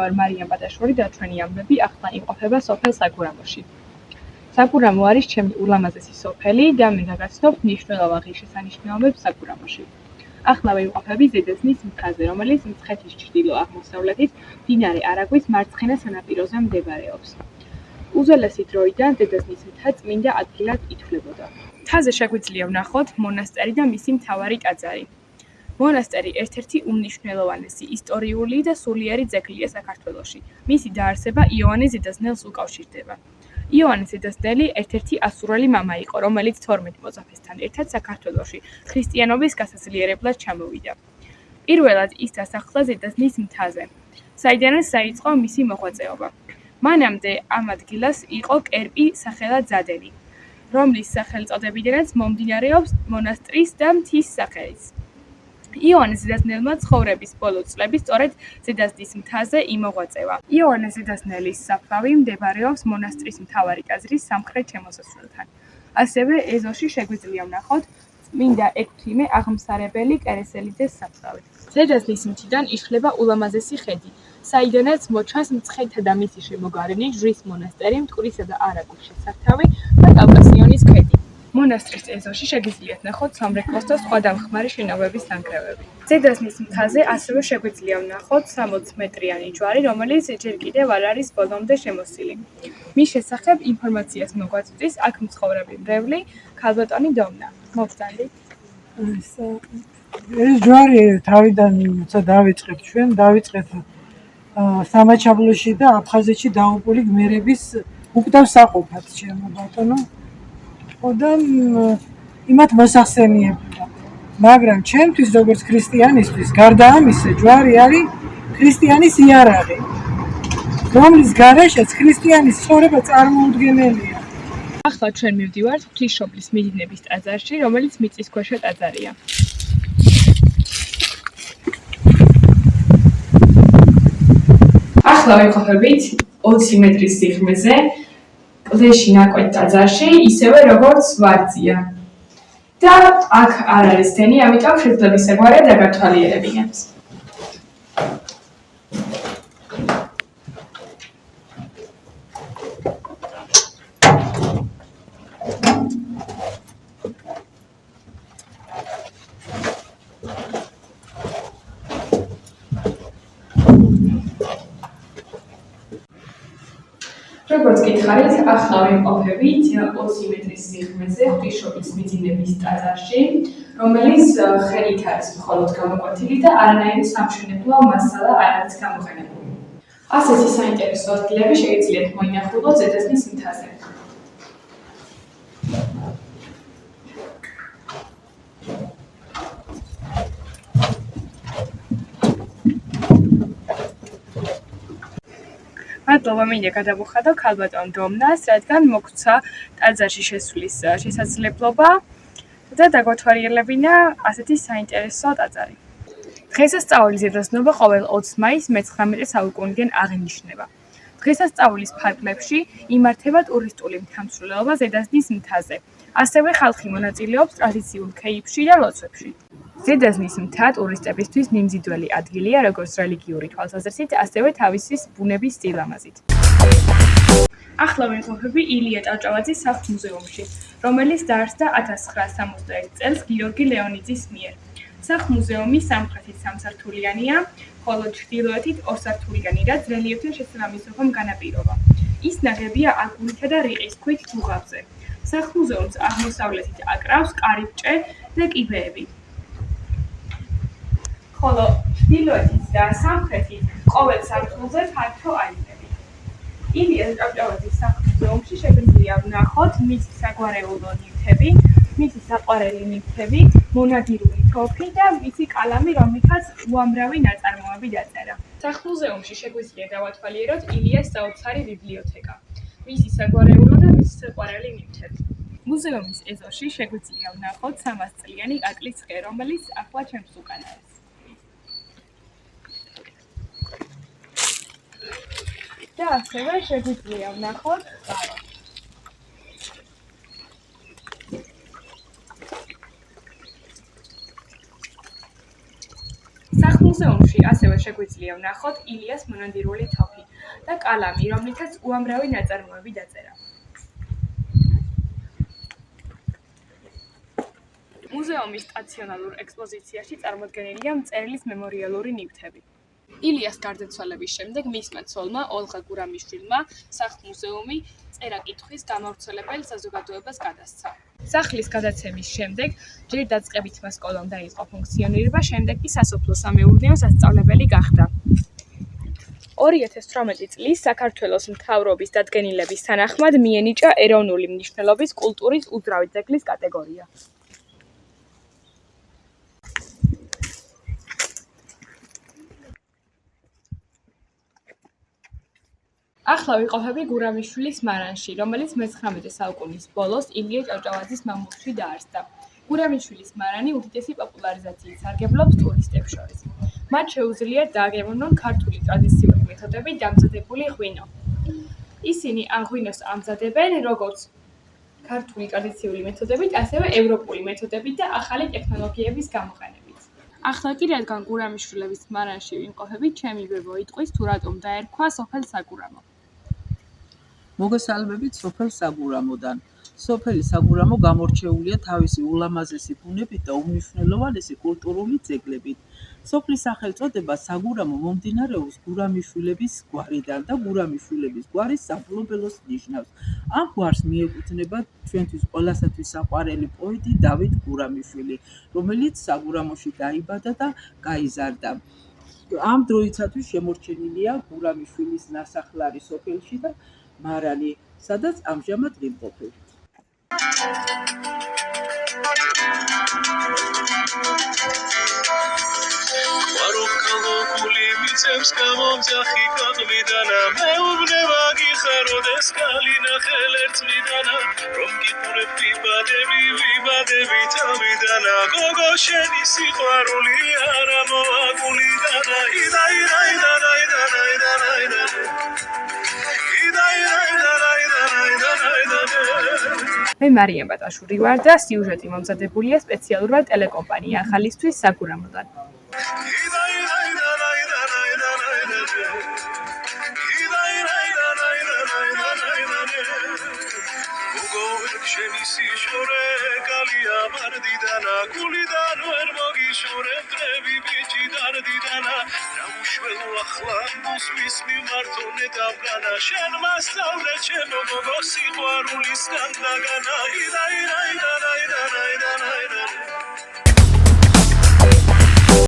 ვარ მარიამ ბადაშვილი და ჩვენი ამბები ახლა იმყოფება სოფელ საგურამოში. საგურამო არის ჩემი ულამაზესი სოფელი და მე გაგაცნობთ მნიშვნელოვან ღირსშესანიშნაობებს საგურამოში. ახლა ვიმყოფები ზედაზნის მთაზე, რომელიც მცხეთის ჩრდილო-აღმოსავლეთით მდინარე არაგვის მარცხენა სანაპიროზე მდებარეობს. უძველესი დროიდან ზედაზნის მთა წმინდა ადგილად ითვლებოდა. მთაზე შეგვიძლია ვნახოთ მონასტერი და მისი მთავარი ტაძარი. მონასტერი ერთ-ერთი უმნიშვნელოვანესი ისტორიული და სულიერი ძეგლია საქართველოში. მისი დაარსება იოანე ზედაზნელს უკავშირდება. იოანე ზედაზნელი ერთ-ერთი ასურელი მამა იყო, რომელიც 12 მოწაფესთან ერთად საქართველოში ქრისტიანობის გასაძლიერებლად ჩამოვიდა. პირველად ის დასახლდა ზედაზნის მთაზე, საიდანაც დაიწყო მისი მოღვაწეობა. მანამდე ამ ადგილას იყო კერპი სახელად ზადენი, რომლის სახელწოდებიდანაც მომდინარეობს მონასტრის და მთის სახელიც. იოანე ზედაზნელმა ცხოვრების ბოლო წლები სწორედ ზედაზნის მთაზე იმოღვაწევა. იოანე ზედაზნელის საფლავი მდებარეობს მონასტრის მთავარი ტაძრის სამხრეთ შემოსასვლელთან. ასევე ეზოში შეგვიძლია ვნახოთ წმინდა ექვთიმე აღმსარებელი კერესელიძეს საფლავი. ზედაზნის მთიდან იშლება ულამაზესი ხედი, საიდანაც მოჩანს მცხეთა და მისი შემოგარენი ჟრის მონასტერი, მტკვრისა და არაგვის შესართავი და კავკასიონის ქედი. მონასტრის ეზოში შეგიძლიათ ვნახოთ სამრეკლოს და სხვა დამხმარე შენობების ნანგრევები. ზედაზნის მთაზე ასევე შეგვიძლია ვნახოთ 60 მეტრიანი ჯვარი, რომელიც ჯერ კიდევ არ არის ბოლომდე შემოსილი. მის შესახებ ინფორმაციას მოგვაწვდის აქ მცხოვრები მრევლი ქალბატონი დომნა. მოგწანდით. ეს ჯვარი თავიდან როცა დავიწყეთ ჩვენ, დავიწყეთ სამაჩაბლოში და აფხაზეთში დაუპული გმირების უკვდავსაყოფად, ჩემო ბატონო. და იმათ მოსახსენიებდა. მაგრამ ჩემთვის როგორც ქრისტიანისთვის, გარდა ამისა, ჯვარი არის ქრისტიანის იარაღი, რომლის გარეშეც ქრისტიანის ცხოვრება წარმოუდგენელია. ახლა ჩვენ მივდივართ ღვთისმშობლის მიძინების ტაძარში, რომელიც მიწისქვეშა ტაძარია. ახლა ვიმყოფებით 20 მეტრის სიღრმეზე კლდეში ნაკვეთ ტაძარში, ისევე როგორც ვარძია. და აქ არ არის დენი, ამიტომ შეძლებისაგვარია დაგათვალიერებინებთ. როგორც გითხარით, ახლა ვიმყოფებით 20 მეტრის სიღრმეზე ღვთისმშობლის მიძინების ტაძარში, რომელიც ხელით არის მხოლოდ გამოკვეთილი და არანაირი სამშენებლო მასალა არ არის გამოყენებული. ასეთი საინტერესო ადგილები შეგიძლიათ მოინახულოთ ზედაზნის მთაზე. მადლობა მინდა გადავუხადო ქალბატონ დომნას, რადგან მოგვცა ტაძარში შესვლის შესაძლებლობა და დაგვათვალიერებინა ასეთი საინტერესო ტაძარი. დღესასწაულის ზედაზნობა ყოველ 20 მაისს მე-19 საუკუნიდან აღინიშნება. დღესასწაულის ფარგლებში იმართება ტურისტული მთამსვლელობა ზედაზნის მთაზე. ასევე ხალხი მონაწილეობს ტრადიციულ ქეიფში და ლოცვებში. ზედაზნის მთა ტურისტებისთვის მიმზიდველი ადგილია როგორც რელიგიური თვალსაზრისით, ასევე თავისი ბუნების სილამაზით. ახლა ვიმყოფები ილია ჭავჭავაძის სახლ-მუზეუმში, რომელიც დაარსდა 1961 წელს გიორგი ლეონიძის მიერ. სახლ-მუზეუმი სამხრეთით 3 სართულიანია, ხოლო ჩრდილოეთით 2 სართულიანი, რაც რელიეფთან შესაბამისობამ განაპირობა. ის ნაგებია აგურითა და რიყის ქვით დუღაბზე. სახლ-მუზეუმს აღმოსავლეთით აკრავს კარიბჭე და კიბეები. ხოლო ჩრდილოეთით და სამხრეთით ყოველ სართულზე ფართო აივნები. ილია ჭავჭავაძის სახლ-მუზეუმში შეგვიძლია ვნახოთ მისი საგვარეულო ნივთები, მისი საყვარელი ნივთები, მონადირული თოფი და მისი კალამი, რომლითაც უამრავი ნაწარმოები დაწერა. სახლ-მუზეუმში შეგვიძლია დავათვალიეროთ ილიას საოცარი ბიბლიოთეკა, მისი საგვარეულო და მისი საყვარელი ნივთები. მუზეუმის ეზოში შეგვიძლია ვნახოთ 300 წლიანი კაკლის ხე, რომელიც ახლა ჩემს უკანა არის. და ასევე შეგვიძლია ვნახოთ ბარო. სახლ-მუზეუმში ასევე შეგვიძლია ვნახოთ ილიას მონადირული თოფი და კალამი, რომლითაც უამრავი ნაწარმოები დაწერა. მუზეუმის სტაციონარულ ექსპოზიციაში წარმოდგენილია მწერლის მემორიალური ნივთები. ილიას გარდაცვალების შემდეგ მისმა ცოლმა ოლღა გურამიშვილმა სახლ-მუზეუმი წერა-კითხვის გამავრცელებელ საზოგადოებას გადასცა. სახლის გადაცემის შემდეგ ჯერ დაწყებითმა სკოლამ დაიწყო ფუნქციონირება, შემდეგ კი სასოფლო-სამეურნეო სასწავლებელი გახდა. 2018 წლის საქართველოს მთავრობის დადგენილების თანახმად მიენიჭა ეროვნული მნიშვნელობის კულტურის უძრავი ძეგლის კატეგორია. ახლა ვიყოფები გურამიშვილის მარანში, რომელიც მე-19 საუკუნის ბოლოს ილია ჭავჭავაძის მამულში დაარსდა. გურამიშვილის მარანი უდიდესი პოპულარიზაციით სარგებლობს ტურისტებს შორის. მათ შეუძლიათ დააგემოვნონ ქართული ტრადიციული მეთოდებით დამზადებული ღვინო. ისინი ამ ღვინოს ამზადებენ როგორც ქართული ტრადიციული მეთოდებით, ასევე ევროპული მეთოდებით და ახალი ტექნოლოგიების გამოყენებით. ახლა კი რადგან გურამიშვილების მარანში ვიმყოფებით, ჩემი ბებო იტყვის თუ რატომ დაერქვა სოფელ საგურამო. მოგესალმებით სოფელ საგურამოდან. სოფელი საგურამო გამორჩეულია თავისი ულამაზესი ბუნებით და უმნიშვნელოვანესი კულტურული ძეგლებით. სოფლის სახელწოდება საგურამო მომდინარეობს გურამიშვილების გვარიდან და გურამიშვილების გვარის სამფლობელოს ნიშნავს. ამ გვარს მიეკუთვნება ჩვენთვის ყველასათვის საყვარელი პოეტი დავით გურამიშვილი, რომელიც საგურამოში დაიბადა და გაიზარდა. ამ დროისათვის შემორჩენილია გურამიშვილის ნასახლარი სოფელში და მარანი, სადაც ამჟამად ვიმყოფებით. Marokkalokuli mitsevs gamomdzakhi kaqvidana meubneva gixarodes kalina khelerts midana rom gipurebti vibadები tamidana gogo sheni siqvaruli ara moagulidana მე მარიამ ბატაშვილი ვარ და სიუჟეტი მომზადებულია სპეციალურად ტელეკომპანია ახალისთვის საგურამოდან. შენი სიშორე კალია ვარდიდანა გულიდან ვერ მოგიშორებ დღები ბიჭი დარდიდანა ნამუშველო ახლა მოსმის მიმართონე დავგანა შენ მასწავლე ჩემო გოგო სიყვარულისგან დაგანა იდაი